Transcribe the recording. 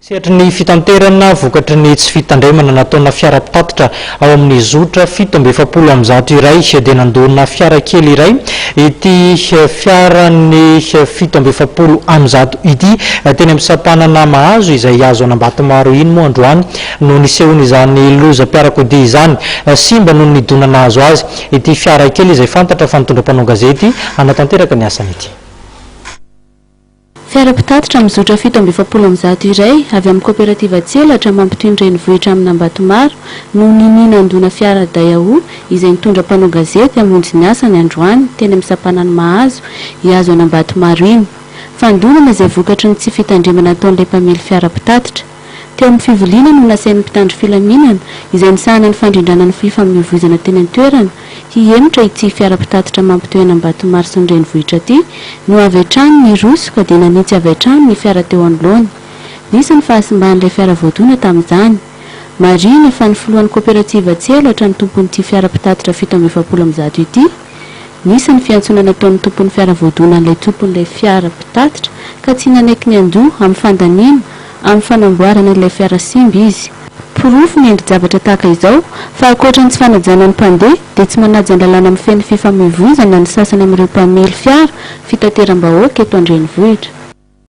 Sehatry ny fitanterana vokatry ny tsy fitandremana nataona fiara mpitatitra ao amin'ny zotra 720 iray dia nandona fiara kely iray ity fiarany 720 ity teny amin'ny sampanana Mahazo izay hihazo anambatomaro iny moa androany no nisehony izany loza mpiarakodia izany simba no nidonana azo azy ity fiara kely izay fantatra fa nitondra mpanao gazety anatanteraka ny asany ity. Fiara mpitatitra amin'ny zotra 720 iray avy amin'ny kooperativa tselatra mampitondra ny vohitra amin'ny Ambatomaro no nandona fiara dayao izay nitondra mpanao gazety hamonjy ny asany androany teny amin'ny sampanan'i Mahazo hihazo an'Ambatomaro iny. Fandonana izay vokatry ny tsy fitandremana ataon'ilay mpamily fiara mpitatitra. Teo amin'ny fivoliana no nasain'ny mpitandro filaminana izay nisahana ny fandrindrana ny fifamoivoizana teny an-toerana hihemotra ity fiara mpitatitra mampitoy an'Ambatomaro sy ny renivohitra ity no avy hatrany ny roso ka dia nanitsy avy hatrany ny fiara teo anoloany. Nisy ny fahasimban'ilay fiara voadona tamin'izany. Marina fa ny filohan'ny kooperativa tselatra ny tompon'ity fiara mpitatitra 720 ity. Nisy ny fiantsonana ataon'ny tompon'ny fiara voadona n'ilay tompon'ilay fiara mpitatitra ka tsy nanaiky ny andoha amin'ny fandaniana amin'ny fanamboarana ilay fiara simba izy. Porofo ny endri-javatra tahaka izao fa ankoatra ny tsy fanajana ny mpandeha dia tsy manaja ny lalàna amin'ny feno fifamoivoizana ny sasany amin'ireo mpamily fiara fitateram-bahoaka eto an-drenivohitra.